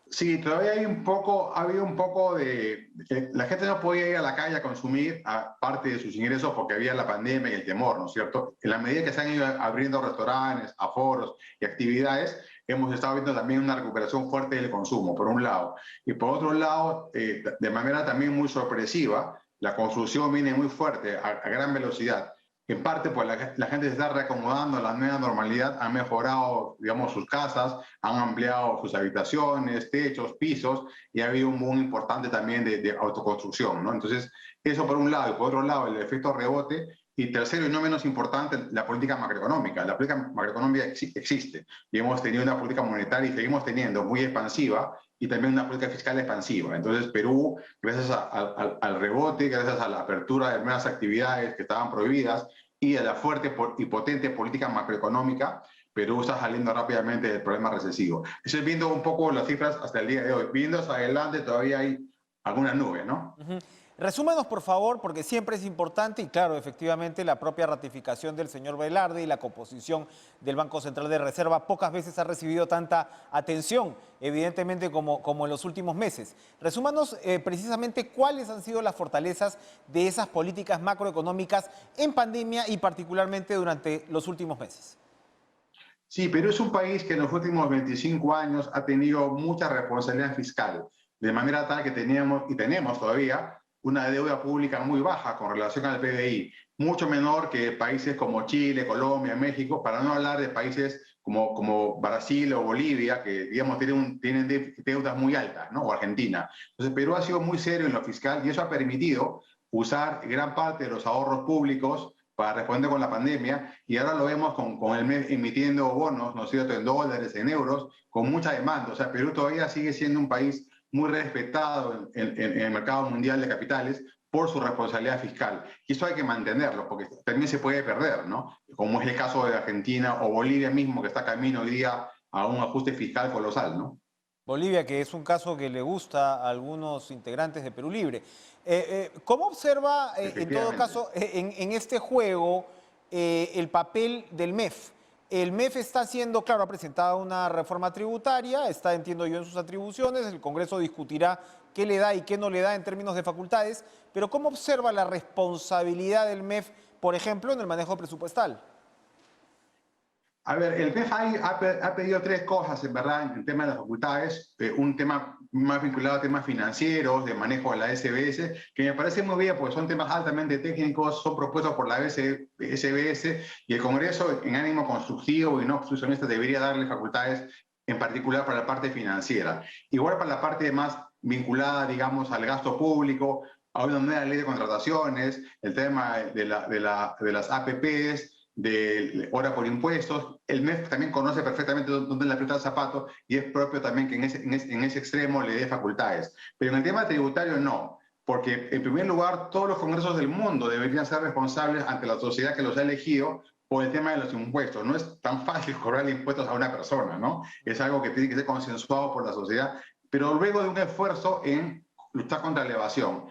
Sí, todavía ha habido un poco de... La gente no podía ir a la calle a consumir parte de sus ingresos porque había la pandemia y el temor, ¿no es cierto? En la medida que se han ido abriendo restaurantes, aforos y actividades, hemos estado viendo también una recuperación fuerte del consumo, por un lado. Y por otro lado, de manera también muy sorpresiva, la construcción viene muy fuerte, a gran velocidad. En parte, pues la gente se está reacomodando a la nueva normalidad, han mejorado, digamos, sus casas, han ampliado sus habitaciones, techos, pisos, y ha habido un boom importante también de autoconstrucción, ¿no? Entonces, eso por un lado, y por otro lado, el efecto rebote, y tercero, y no menos importante, la política macroeconómica. La política macroeconómica existe, y hemos tenido una política monetaria, y seguimos teniendo, muy expansiva, y también una política fiscal expansiva. Entonces, Perú, gracias al rebote, gracias a la apertura de nuevas actividades que estaban prohibidas y a la fuerte y potente política macroeconómica, Perú está saliendo rápidamente del problema recesivo. Estoy viendo un poco las cifras hasta el día de hoy. Viendo hacia adelante todavía hay algunas nubes, ¿no? Resúmanos, por favor, porque siempre es importante y claro, efectivamente, la propia ratificación del señor Velarde y la composición del Banco Central de Reserva pocas veces ha recibido tanta atención, evidentemente, como en los últimos meses. Resúmanos precisamente cuáles han sido las fortalezas de esas políticas macroeconómicas en pandemia y particularmente durante los últimos meses. Sí, Perú es un país que en los últimos 25 años ha tenido mucha responsabilidad fiscal, de manera tal que teníamos y tenemos todavía una deuda pública muy baja con relación al PBI, mucho menor que países como Chile, Colombia, México, para no hablar de países como Brasil o Bolivia, que digamos tienen deudas muy altas, ¿no? O Argentina. Entonces Perú ha sido muy serio en lo fiscal y eso ha permitido usar gran parte de los ahorros públicos para responder con la pandemia, y ahora lo vemos con el MEF emitiendo bonos, ¿no es cierto?, en dólares, en euros, con mucha demanda. O sea, Perú todavía sigue siendo un país muy respetado en el mercado mundial de capitales por su responsabilidad fiscal. Y eso hay que mantenerlo, porque también se puede perder, ¿no? Como es el caso de Argentina o Bolivia mismo, que está camino hoy día a un ajuste fiscal colosal, ¿no? Bolivia, que es un caso que le gusta a algunos integrantes de Perú Libre. ¿Cómo observa, en todo caso, en este juego, el papel del MEF? El MEF está haciendo, claro, ha presentado una reforma tributaria, está, entiendo yo, en sus atribuciones, el Congreso discutirá qué le da y qué no le da en términos de facultades, pero ¿cómo observa la responsabilidad del MEF, por ejemplo, en el manejo presupuestal? A ver, el MEF ha pedido tres cosas, en verdad, en el tema de las facultades. Un tema más vinculado a temas financieros, de manejo de la SBS, que me parece muy bien, porque son temas altamente técnicos, son propuestos por la SBS, y el Congreso, en ánimo constructivo y no obstruccionista, debería darle facultades, en particular para la parte financiera. Igual para la parte más vinculada, digamos, al gasto público, a una nueva ley de contrataciones, el tema de las APPs, de hora por impuestos. El MEF también conoce perfectamente dónde le aprieta el zapato y es propio también que en ese extremo le dé facultades. Pero en el tema tributario no, porque en primer lugar todos los congresos del mundo deberían ser responsables ante la sociedad que los ha elegido por el tema de los impuestos. No es tan fácil cobrar impuestos a una persona, ¿no? Es algo que tiene que ser consensuado por la sociedad, pero luego de un esfuerzo en luchar contra la evasión.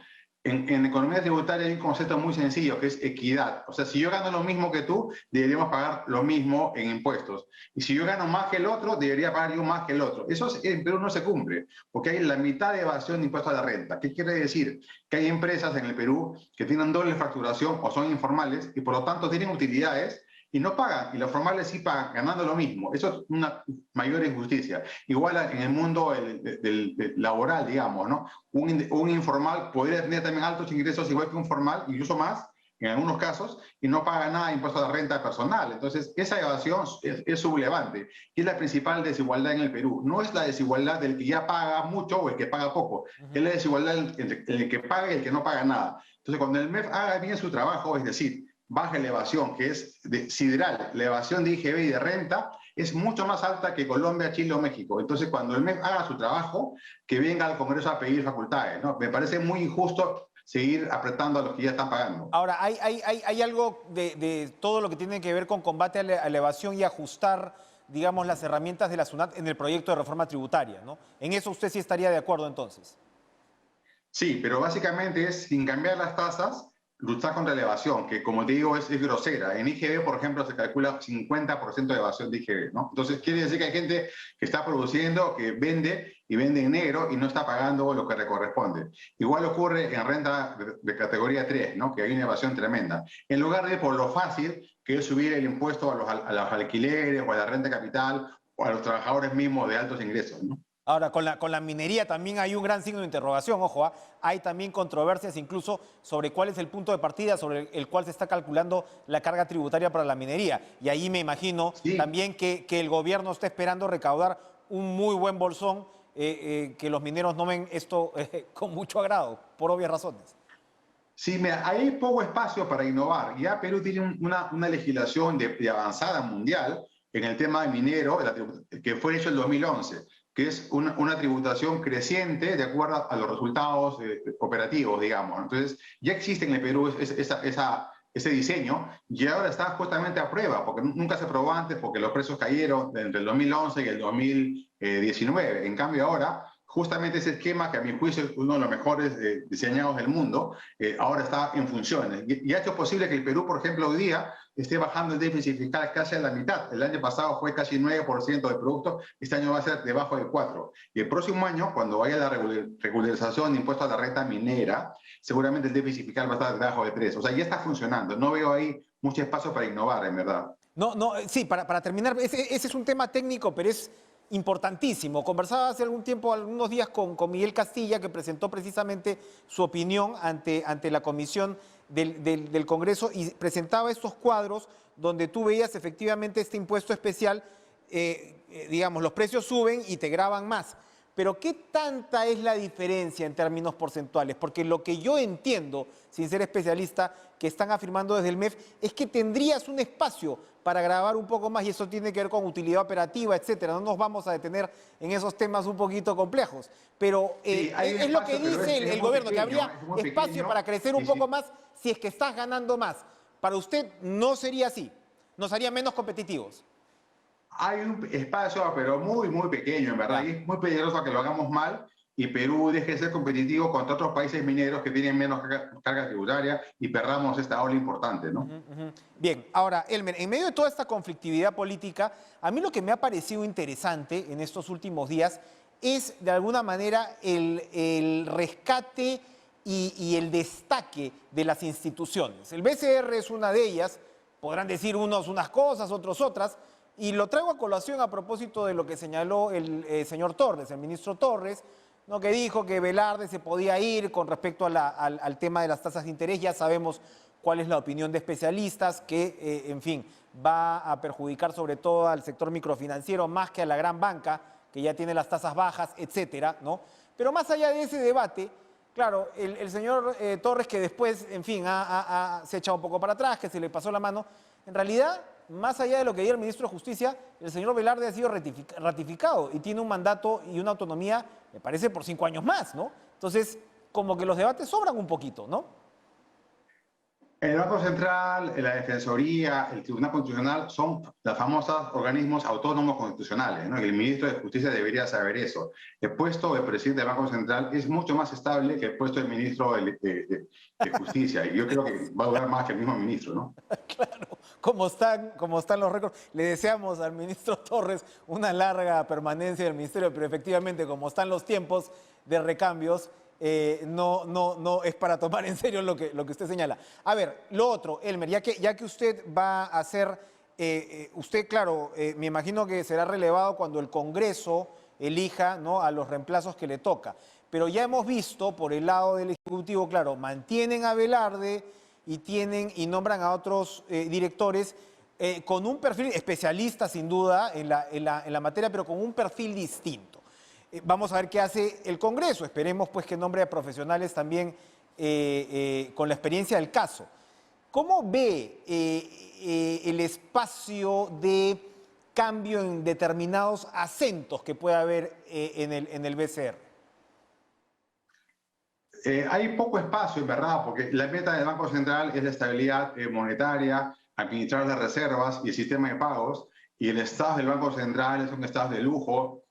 En economía tributaria hay un concepto muy sencillo que es equidad. O sea, si yo gano lo mismo que tú, deberíamos pagar lo mismo en impuestos. Y si yo gano más que el otro, debería pagar yo más que el otro. Eso en Perú no se cumple, porque hay la mitad de evasión de impuestos a la renta. ¿Qué quiere decir? Que hay empresas en el Perú que tienen doble facturación o son informales y por lo tanto tienen utilidades y no pagan, y los formales sí pagan, ganando lo mismo. Eso es una mayor injusticia. Igual en el mundo del laboral, digamos, ¿no? Un informal podría tener también altos ingresos igual que un formal, incluso más, en algunos casos, y no paga nada de impuesto a la renta personal. Entonces, esa evasión es sublevante, y es la principal desigualdad en el Perú. No es la desigualdad del que ya paga mucho o el que paga poco, es la desigualdad entre el que paga y el que no paga nada. Entonces, cuando el MEF haga bien su trabajo, es decir, baja la evasión, que es sideral, la evasión de IGB y de renta, es mucho más alta que Colombia, Chile o México. Entonces, cuando el MEF haga su trabajo, que venga al Congreso a pedir facultades, ¿no? Me parece muy injusto seguir apretando a los que ya están pagando. Ahora, hay algo de todo lo que tiene que ver con combate a la evasión y ajustar, digamos, las herramientas de la SUNAT en el proyecto de reforma tributaria, ¿no? En eso usted sí estaría de acuerdo, entonces. Sí, pero básicamente es, sin cambiar las tasas, luchar contra la evasión, que como te digo es grosera. En IGB, por ejemplo, se calcula 50% de evasión de IGB, ¿no? Entonces quiere decir que hay gente que está produciendo, que vende y vende en negro y no está pagando lo que le corresponde. Igual ocurre en renta de categoría 3, ¿no? Que hay una evasión tremenda. En lugar de por lo fácil, que es subir el impuesto a los alquileres o a la renta capital o a los trabajadores mismos de altos ingresos, ¿no? Ahora, con la minería también hay un gran signo de interrogación, ojo, hay también controversias incluso sobre cuál es el punto de partida sobre el cual se está calculando la carga tributaria para la minería. Y ahí me imagino también que el gobierno está esperando recaudar un muy buen bolsón, que los mineros no ven esto con mucho agrado, por obvias razones. Sí, mira, hay poco espacio para innovar. Ya Perú tiene una legislación de avanzada mundial en el tema de minero, que fue hecho en 2011, que es una tributación creciente de acuerdo a los resultados operativos, digamos. Entonces, ya existe en el Perú ese diseño y ahora está justamente a prueba, porque nunca se probó antes, porque los precios cayeron entre el 2011 y el 2019. En cambio, ahora, justamente ese esquema, que a mi juicio es uno de los mejores diseñados del mundo, ahora está en funciones. Y ha hecho posible que el Perú, por ejemplo, hoy día esté bajando el déficit fiscal casi a la mitad. El año pasado fue casi 9% de producto, este año va a ser debajo del 4%. Y el próximo año, cuando vaya la regularización de impuestos a la renta minera, seguramente el déficit fiscal va a estar debajo de 3%. O sea, ya está funcionando. No veo ahí mucho espacio para innovar, en verdad. Sí, para terminar, ese es un tema técnico, pero es importantísimo. Conversaba hace algún tiempo, algunos días, con Miguel Castilla, que presentó precisamente su opinión ante la comisión del Congreso y presentaba estos cuadros donde tú veías efectivamente este impuesto especial, digamos, los precios suben y te graban más. Pero ¿qué tanta es la diferencia en términos porcentuales? Porque lo que yo entiendo, sin ser especialista, que están afirmando desde el MEF, es que tendrías un espacio para grabar un poco más y eso tiene que ver con utilidad operativa, etcétera. No nos vamos a detener en esos temas un poquito complejos. Pero sí, es lo que dice el gobierno, pequeño, que habría espacio para crecer un poco más si es que estás ganando más. Para usted no sería así, nos haría menos competitivos. Hay un espacio, pero muy, muy pequeño, en verdad. Y es muy peligroso que lo hagamos mal y Perú deje de ser competitivo contra otros países mineros que tienen menos carga tributaria y perdamos esta ola importante, ¿no? Bien, ahora, Elmer, en medio de toda esta conflictividad política, a mí lo que me ha parecido interesante en estos últimos días es, de alguna manera, el rescate y el destaque de las instituciones. El BCR es una de ellas, podrán decir unos unas cosas, otros otras, y lo traigo a colación a propósito de lo que señaló el señor Torres, el ministro Torres, ¿no? Que dijo que Velarde se podía ir con respecto al tema de las tasas de interés. Ya sabemos cuál es la opinión de especialistas, que, en fin, va a perjudicar sobre todo al sector microfinanciero más que a la gran banca, que ya tiene las tasas bajas, etcétera, ¿no? Pero más allá de ese debate, claro, el señor Torres, que después, en fin, se ha echado un poco para atrás, que se le pasó la mano, en realidad, más allá de lo que diga el ministro de Justicia, el señor Velarde ha sido ratificado y tiene un mandato y una autonomía, me parece, por 5 años más, ¿no? Entonces, como que los debates sobran un poquito, ¿no? El Banco Central, la Defensoría, el Tribunal Constitucional son los famosos organismos autónomos constitucionales, ¿no? Y el ministro de Justicia debería saber eso. El puesto de presidente del Banco Central es mucho más estable que el puesto de ministro de Justicia. Y yo creo que va a durar más que el mismo ministro, ¿no? Claro, como están los récords. Le deseamos al ministro Torres una larga permanencia en el ministerio, pero efectivamente, como están los tiempos de recambios, no es para tomar en serio lo que usted señala. A ver, lo otro, Elmer, ya que usted va a hacer, usted, claro, me imagino que será relevado cuando el Congreso elija, ¿no?, a los reemplazos que le toca. Pero ya hemos visto por el lado del Ejecutivo, claro, mantienen a Velarde y nombran a otros directores con un perfil especialista, sin duda, en la materia, pero con un perfil distinto. Vamos a ver qué hace el Congreso. Esperemos pues que nombre a profesionales también con la experiencia del caso. ¿Cómo ve el espacio de cambio en determinados acentos que puede haber en el BCR? Hay poco espacio, en verdad, porque la meta del Banco Central es la estabilidad monetaria, administrar las reservas y el sistema de pagos, y el staff del Banco Central es un staff de lujo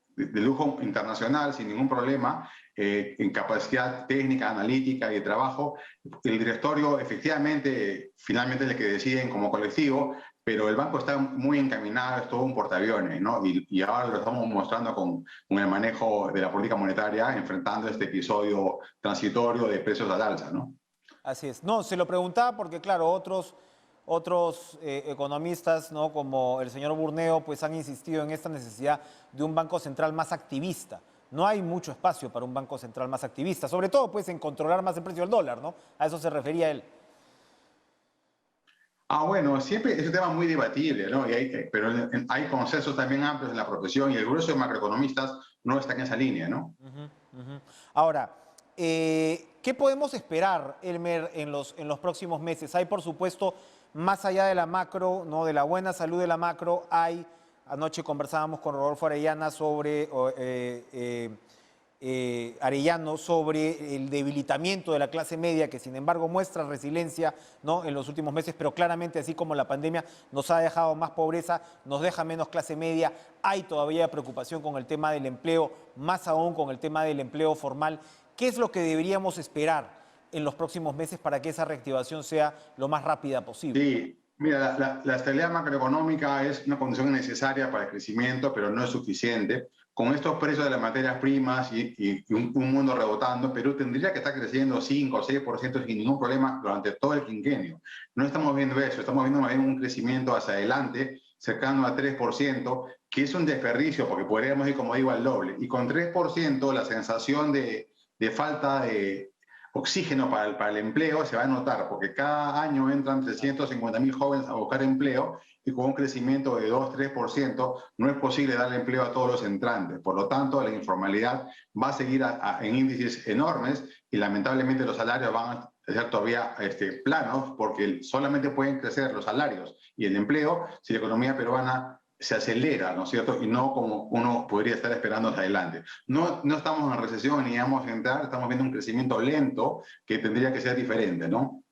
internacional, sin ningún problema, en capacidad técnica, analítica y de trabajo. El directorio, efectivamente, finalmente es el que deciden como colectivo, pero el banco está muy encaminado, es todo un portaaviones, ¿no? Y ahora lo estamos mostrando con el manejo de la política monetaria, enfrentando este episodio transitorio de precios al alza, ¿no? Así es. No, se lo preguntaba porque, claro, otros economistas, ¿no?, como el señor Burneo, pues han insistido en esta necesidad de un banco central más activista. No hay mucho espacio para un banco central más activista, sobre todo pues en controlar más el precio del dólar, ¿no? A eso se refería él. Bueno, siempre es un tema muy debatible, ¿no? Pero hay consensos también amplios en la profesión y el grueso de macroeconomistas no está en esa línea, ¿no? Ahora, ¿qué podemos esperar, Elmer, en los próximos meses? Hay, por supuesto, más allá de la macro, ¿no?, de la buena salud de la macro, anoche conversábamos con Rodolfo Arellano sobre el debilitamiento de la clase media, que sin embargo muestra resiliencia, ¿no?, en los últimos meses, pero claramente, así como la pandemia nos ha dejado más pobreza, nos deja menos clase media, hay todavía preocupación con el tema del empleo, más aún con el tema del empleo formal. ¿Qué es lo que deberíamos esperar en los próximos meses para que esa reactivación sea lo más rápida posible? Sí, mira, la estabilidad macroeconómica es una condición necesaria para el crecimiento, pero no es suficiente. Con estos precios de las materias primas y un mundo rebotando, Perú tendría que estar creciendo 5 o 6% sin ningún problema durante todo el quinquenio. No estamos viendo eso, estamos viendo más bien un crecimiento hacia adelante, cercano a 3%, que es un desperdicio, porque podríamos ir, como digo, al doble. Y con 3%, la sensación de falta de oxígeno para el empleo se va a notar, porque cada año entran 350.000 jóvenes a buscar empleo y con un crecimiento de 2-3% no es posible darle empleo a todos los entrantes. Por lo tanto, la informalidad va a seguir en índices enormes y lamentablemente los salarios van a ser todavía planos, porque solamente pueden crecer los salarios y el empleo si la economía peruana se acelera, ¿no es cierto? Y no como uno podría estar esperando hacia adelante. No estamos en recesión ni vamos a entrar, estamos viendo un crecimiento lento que tendría que ser diferente, ¿no?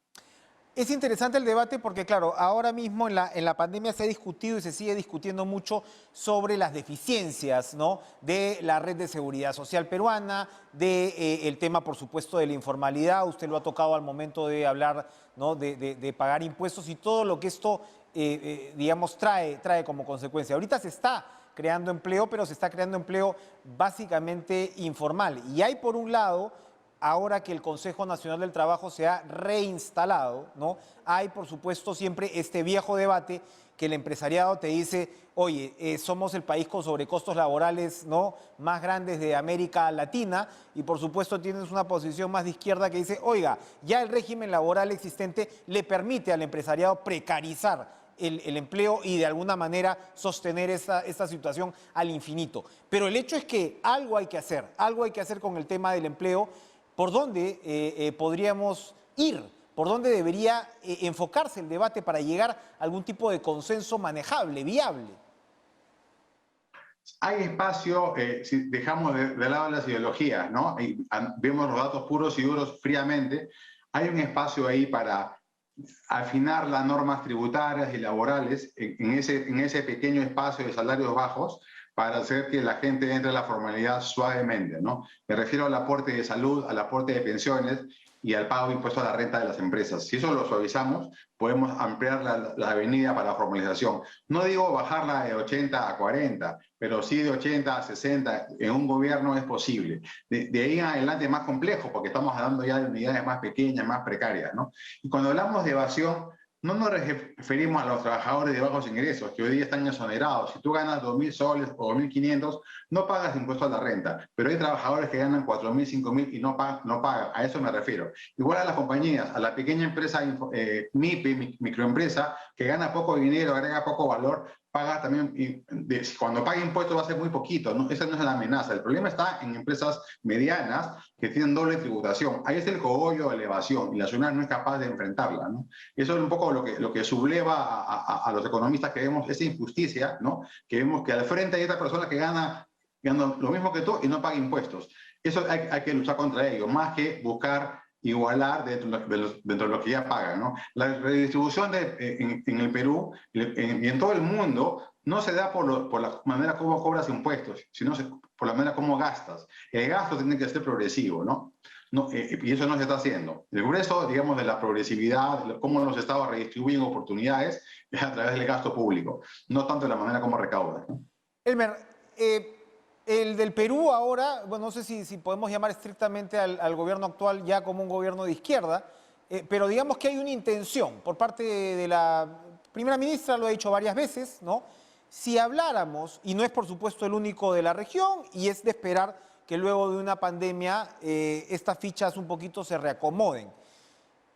Es interesante el debate porque, claro, ahora mismo en la pandemia se ha discutido y se sigue discutiendo mucho sobre las deficiencias, ¿no?, de la red de seguridad social peruana, el tema, por supuesto, de la informalidad. Usted lo ha tocado al momento de hablar, ¿no?, de pagar impuestos y todo lo que esto digamos, trae como consecuencia. Ahorita se está creando empleo, pero se está creando empleo básicamente informal. Y hay, por un lado, ahora que el Consejo Nacional del Trabajo se ha reinstalado, ¿no?, hay, por supuesto, siempre este viejo debate que el empresariado te dice, oye, somos el país con sobrecostos laborales, ¿no?, más grandes de América Latina, y por supuesto tienes una posición más de izquierda que dice, oiga, ya el régimen laboral existente le permite al empresariado precarizar el empleo y de alguna manera sostener esta situación al infinito. Pero el hecho es que algo hay que hacer con el tema del empleo. ¿Por dónde podríamos ir? ¿Por dónde debería enfocarse el debate para llegar a algún tipo de consenso manejable, viable? Hay espacio, si dejamos de lado las ideologías, ¿no? Y vemos los datos puros y duros fríamente, hay un espacio ahí para afinar las normas tributarias y laborales en ese pequeño espacio de salarios bajos para hacer que la gente entre a la formalidad suavemente, ¿no? Me refiero al aporte de salud, al aporte de pensiones y al pago de impuestos a la renta de las empresas. Si eso lo suavizamos, podemos ampliar la avenida para la formalización. No digo bajarla de 80 a 40, pero sí de 80 a 60 en un gobierno es posible. De ahí en adelante es más complejo, porque estamos hablando ya de unidades más pequeñas, más precarias, ¿no? Y cuando hablamos de evasión, no nos referimos a los trabajadores de bajos ingresos, que hoy día están exonerados. Si tú ganas 2.000 soles o 2.500, no pagas impuesto a la renta. Pero hay trabajadores que ganan 4.000, 5.000 y no pagan. A eso me refiero. Igual a las compañías, a la pequeña empresa, MIPE, microempresa, que gana poco dinero, agrega poco valor, paga también, cuando paga impuestos va a ser muy poquito, ¿no? Esa no es la amenaza. El problema está en empresas medianas que tienen doble tributación. Ahí es el cogollo de la evasión y la ciudad no es capaz de enfrentarla, ¿no? Eso es un poco lo que subleva a los economistas, que vemos esa injusticia, ¿no? Que vemos que al frente hay otra persona que gana lo mismo que tú y no paga impuestos. Eso hay que luchar contra ello, más que buscar igualar dentro de lo que ya pagan, ¿no? La redistribución en el Perú y en todo el mundo no se da por la manera como cobras impuestos, sino por la manera como gastas. El gasto tiene que ser progresivo, ¿no? Y eso no se está haciendo. El grueso, digamos, de la progresividad, de cómo los estados redistribuyen oportunidades, es a través del gasto público, no tanto de la manera como recaudan, ¿no? Elmer, el del Perú ahora, bueno, no sé si podemos llamar estrictamente al gobierno actual ya como un gobierno de izquierda, pero digamos que hay una intención por parte de la primera ministra, lo ha dicho varias veces, ¿no? Si habláramos, y no es por supuesto el único de la región, y es de esperar que luego de una pandemia estas fichas un poquito se reacomoden.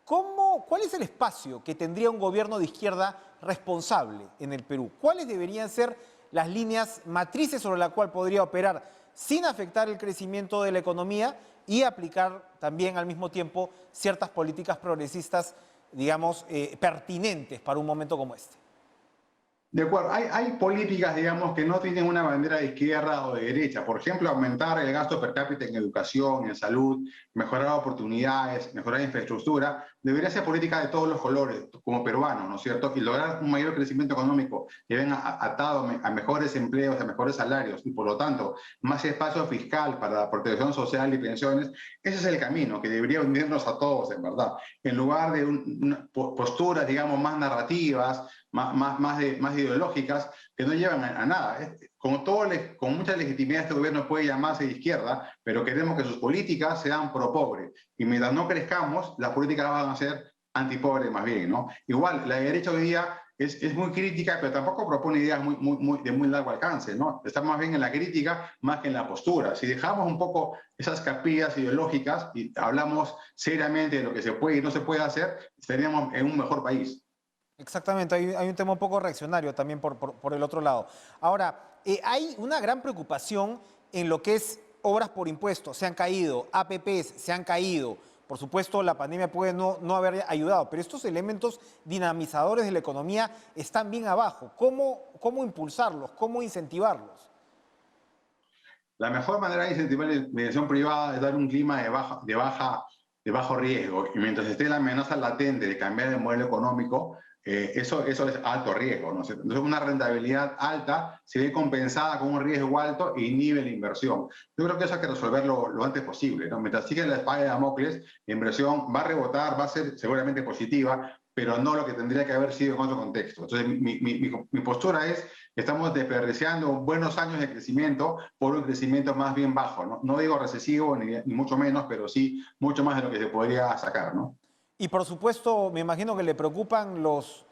¿Cuál es el espacio que tendría un gobierno de izquierda responsable en el Perú? ¿Cuáles deberían ser las líneas matrices sobre las cuales podría operar sin afectar el crecimiento de la economía y aplicar también al mismo tiempo ciertas políticas progresistas, digamos, pertinentes para un momento como este? De acuerdo, hay políticas, digamos, que no tienen una bandera de izquierda o de derecha. Por ejemplo, aumentar el gasto per cápita en educación, en salud, mejorar oportunidades, mejorar infraestructura, debería ser política de todos los colores, como peruanos, ¿no es cierto? Y lograr un mayor crecimiento económico que venga atado a mejores empleos, a mejores salarios y, por lo tanto, más espacio fiscal para la protección social y pensiones. Ese es el camino que debería unirnos a todos, en verdad. En lugar de posturas, digamos, más narrativas, más ideológicas, que no llevan a nada. Con mucha legitimidad este gobierno puede llamarse de izquierda, pero queremos que sus políticas sean pro-pobre. Y mientras no crezcamos, las políticas van a ser antipobre más bien, ¿no? Igual, la derecha hoy día es muy crítica, pero tampoco propone ideas de muy largo alcance, ¿no? Está más bien en la crítica más que en la postura. Si dejamos un poco esas capillas ideológicas y hablamos seriamente de lo que se puede y no se puede hacer, estaríamos en un mejor país. Exactamente, hay un tema un poco reaccionario también por el otro lado. Ahora, hay una gran preocupación en lo que es obras por impuestos. Se han caído, APPs se han caído. Por supuesto, la pandemia puede no haber ayudado, pero estos elementos dinamizadores de la economía están bien abajo. ¿Cómo impulsarlos? ¿Cómo incentivarlos? La mejor manera de incentivar la inversión privada es dar un clima de bajo riesgo. Y mientras esté la amenaza latente de cambiar de modelo económico, eso es alto riesgo, ¿no? Entonces, una rentabilidad alta se ve compensada con un riesgo alto e inhibe la inversión. Yo creo que eso hay que resolverlo lo antes posible, ¿no? Mientras sigue la espada de Damocles, la inversión va a rebotar, va a ser seguramente positiva, pero no lo que tendría que haber sido en otro contexto. Entonces, mi postura es que estamos desperdiciando buenos años de crecimiento por un crecimiento más bien bajo, ¿no? No digo recesivo, ni mucho menos, pero sí mucho más de lo que se podría sacar, ¿no? Y por supuesto, me imagino que le preocupan los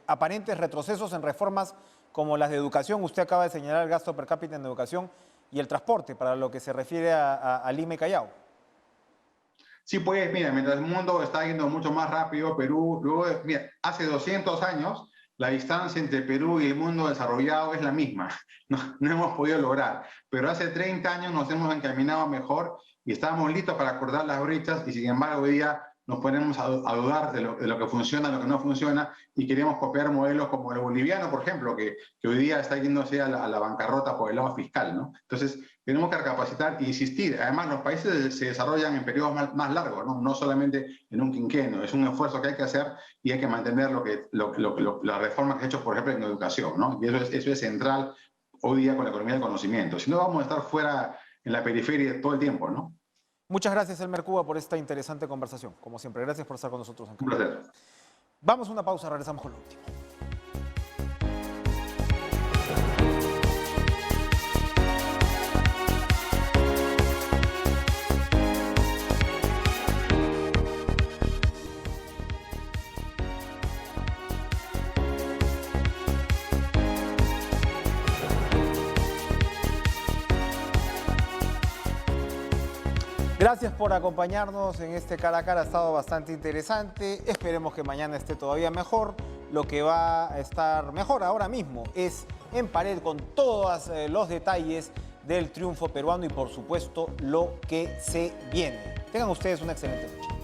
aparentes retrocesos en reformas como las de educación. Usted acaba de señalar el gasto per cápita en educación y el transporte, para lo que se refiere a Lima y Callao. Sí, pues, mira, mientras el mundo está yendo mucho más rápido, Perú, luego, mira, hace 200 años, la distancia entre Perú y el mundo desarrollado es la misma. No hemos podido lograr, pero hace 30 años nos hemos encaminado mejor y estábamos listos para acordar las brechas y sin embargo hoy día nos ponemos a dudar de lo que funciona, lo que no funciona, y queremos copiar modelos como el boliviano, por ejemplo, que hoy día está yéndose a la bancarrota por el lado fiscal, ¿no? Entonces, tenemos que recapacitar e insistir. Además, los países se desarrollan en periodos más largos, ¿no? No solamente en un quinquenio. Es un esfuerzo que hay que hacer y hay que mantener las reformas que he hecho, por ejemplo, en educación, ¿no? Y eso es central hoy día con la economía del conocimiento. Si no, vamos a estar fuera en la periferia todo el tiempo, ¿no? Muchas gracias, Elmer Cuba, por esta interesante conversación. Como siempre, gracias por estar con nosotros en Un placer. Vamos a una pausa, regresamos con lo último. Gracias por acompañarnos en este cara a cara, ha estado bastante interesante. Esperemos que mañana esté todavía mejor. Lo que va a estar mejor ahora mismo es en pared con todos los detalles del triunfo peruano y por supuesto lo que se viene. Tengan ustedes una excelente noche.